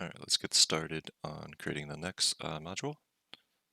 Alright, let's get started on creating the next module.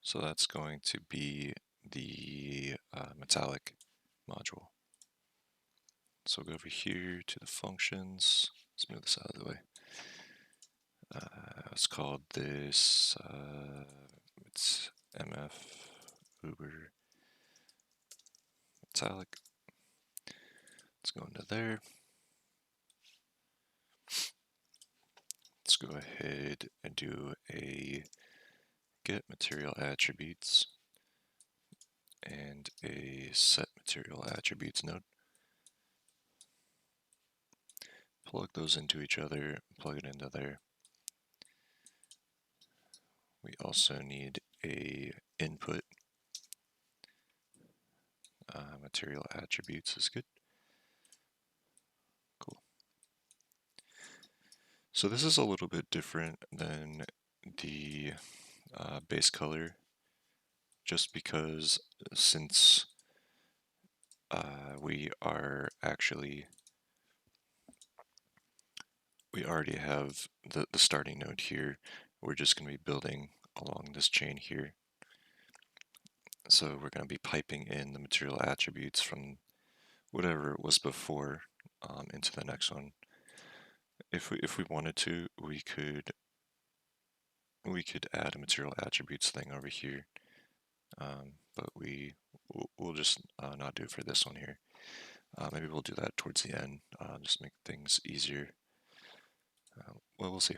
So that's going to be the metallic module. So we'll go over here to the functions. Let's move this out of the way. Let's call this, it's MF Uber metallic. Let's go into there. Let's go ahead and do a get material attributes and a set material attributes node. Plug those into each other, plug it into there. We also need a input. Material attributes is good. Cool. So this is a little bit different than the base color, just because since we already have the starting node here, we're just going to be building along this chain here. So we're going to be piping in the material attributes from whatever it was before into the next one. If we wanted to, we could add a material attributes thing over here, but we'll just not do it for this one here. Maybe we'll do that towards the end, just make things easier. Well, we'll see.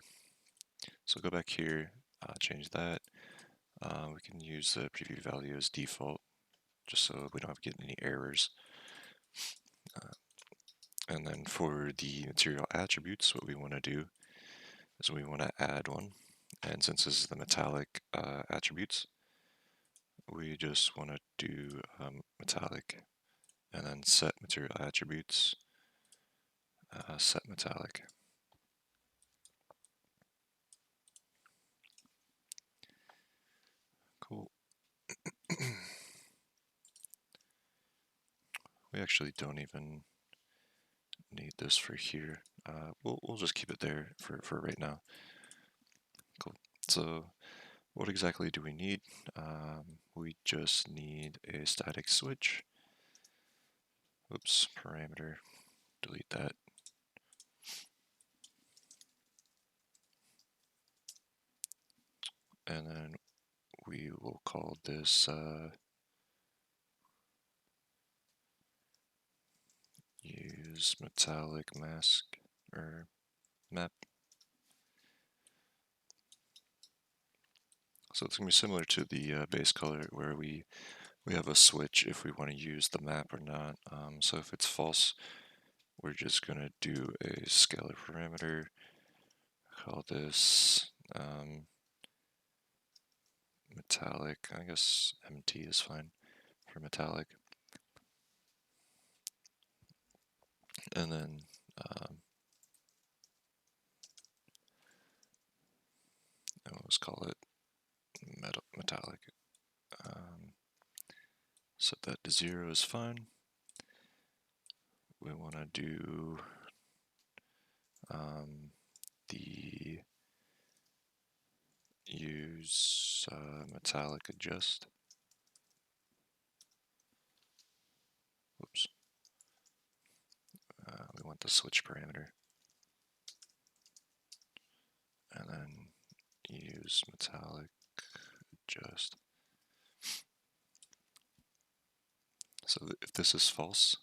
So go back here, change that. We can use the preview value as default, just so we don't have to get any errors. And then for the material attributes, what we want to do is we want to add one. And since this is the metallic attributes, we just want to do metallic and then set material attributes, set metallic. Cool. We actually don't even need this for here. We'll just keep it there for right now. Cool. So what exactly do we need? We just need a static switch. Oops, parameter. Delete that. And then we will call this use metallic mask or map. So it's going to be similar to the base color where we have a switch if we want to use the map or not. So if it's false, we're just going to do a scalar parameter. Call this metallic. I guess MT is fine for metallic. And then let's call it metallic. Set that to 0 is fine. We want to do the use metallic adjust. Whoops. We want the switch parameter. And then use metallic adjust. So if this is false,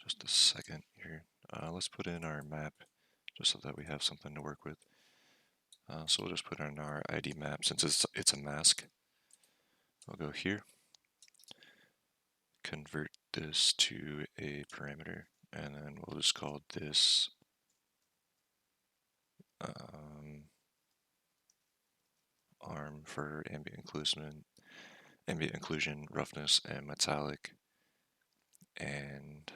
just a second here. Let's put in our map just so that we have something to work with. So we'll just put in our ID map since it's a mask. We'll go here, convert this to a parameter, and then we'll just call this arm for ambient inclusion, roughness, and metallic. And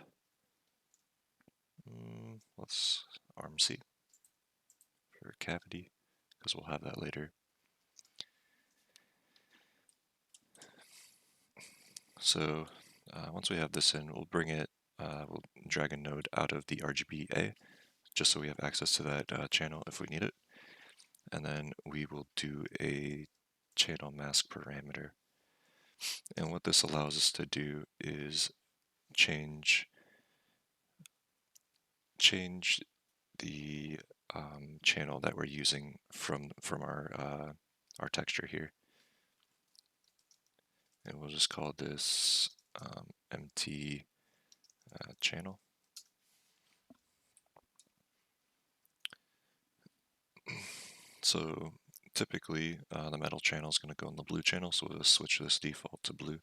let's arm C for cavity, because we'll have that later. So once we have this in, we'll bring it, we'll drag a node out of the RGBA just so we have access to that channel if we need it. And then we will do a channel mask parameter. And what this allows us to do is change the channel that we're using from our texture here. And we'll just call this MT channel. So typically the metal channel is going to go in the blue channel, so we'll just switch this default to blue.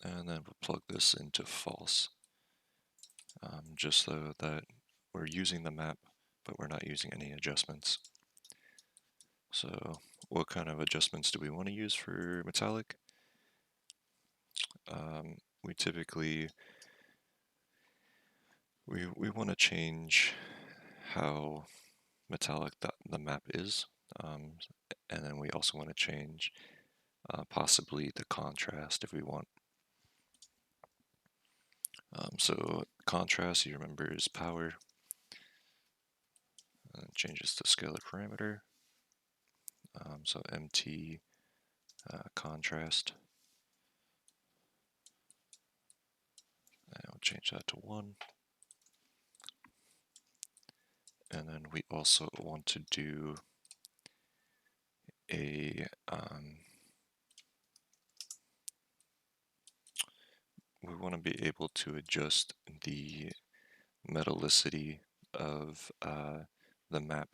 And then we'll plug this into false, just so that we're using the map, but we're not using any adjustments. So what kind of adjustments do we want to use for metallic? We typically we want to change how metallic the map is, and then we also want to change possibly the contrast if we want. So contrast, you remember, is power. Changes to scalar parameter. So MT contrast. And we'll change that to 1. And then we also want to do a we want to be able to adjust the metallicity of the map,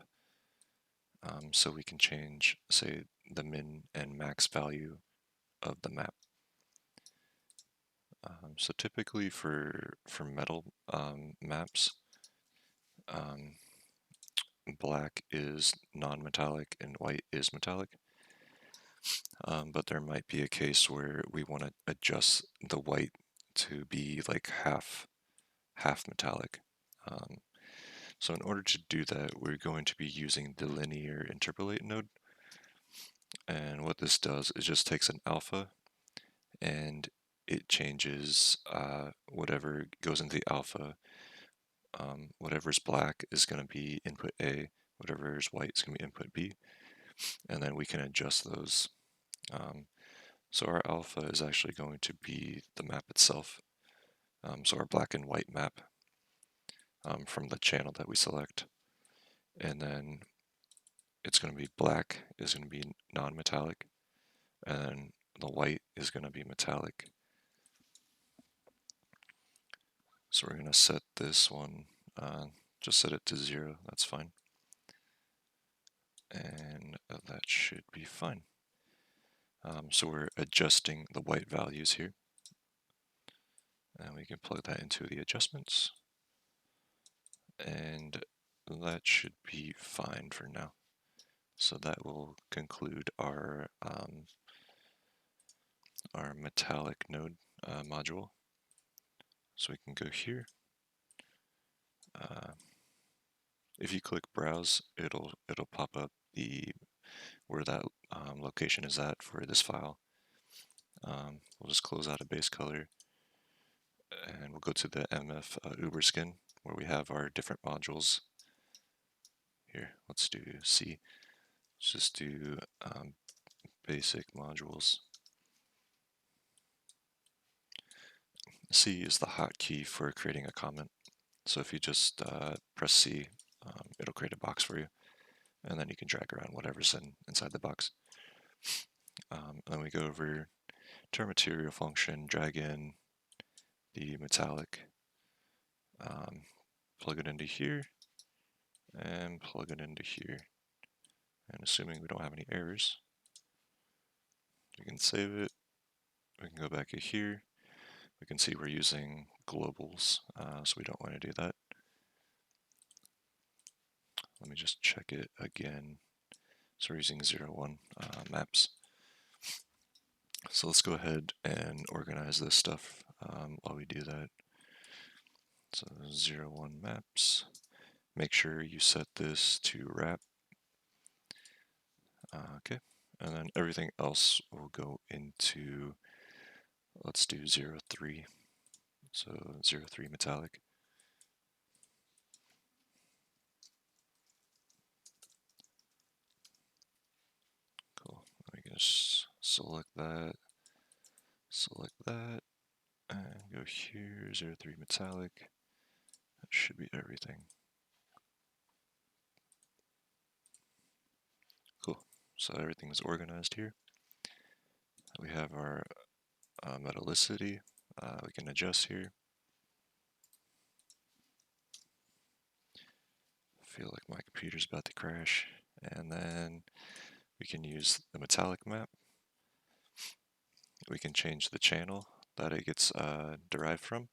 so we can change, say, the min and max value of the map. So typically for metal maps, black is non-metallic and white is metallic. But there might be a case where we want to adjust the white to be like half metallic. So in order to do that, we're going to be using the linear interpolate node. And what this does is just takes an alpha and it changes whatever goes into the alpha. Whatever's black is going to be input A, whatever is white is going to be input B, and then we can adjust those. So our alpha is actually going to be the map itself. So our black and white map from the channel that we select. And then it's going to be black is going to be non-metallic, and then the white is going to be metallic. So we're going to set this one, just set it to 0, that's fine. And that should be fine. So we're adjusting the white values here. And we can plug that into the adjustments. And that should be fine for now. So that will conclude our metallic node module. So we can go here. If you click browse, it'll pop up where that location is at for this file. We'll just close out a base color, and we'll go to the MF Uberskin where we have our different modules. Here, let's do C. Let's just do basic modules. C is the hotkey for creating a comment. So if you just press C, it'll create a box for you, and then you can drag around whatever's inside the box. And then we go over to our material function, drag in the metallic, plug it into here, and plug it into here. And assuming we don't have any errors, we can save it. We can go back to here. We can see we're using globals, so we don't want to do that. Let me just check it again. So we're using 0, 1 maps. So let's go ahead and organize this stuff while we do that. So 0, 1 maps. Make sure you set this to wrap. Okay, and then everything else will go into, let's do 0, 3. So 03 metallic. Cool. We can just select that, and go here, 03 metallic. That should be everything. Cool. So everything's organized here. We have our metallicity. We can adjust here. I feel like my computer's about to crash. And then we can use the metallic map. We can change the channel that it gets derived from.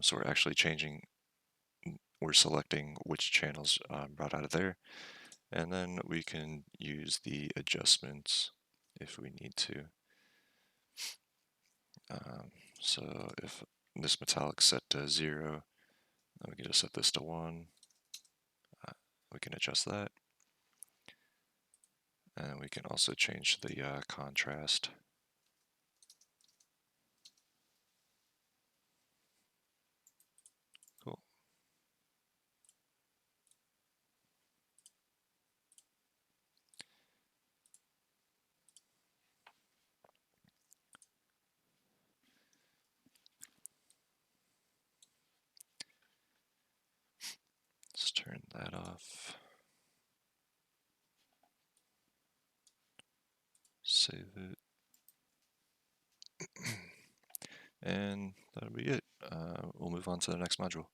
So we're actually we're selecting which channels brought out of there. And then we can use the adjustments if we need to. So if this metallic set to 0, then we can just set this to 1. We can adjust that. And we can also change the contrast. Cool. Let's turn that off. Save it. And that'll be it. We'll move on to the next module.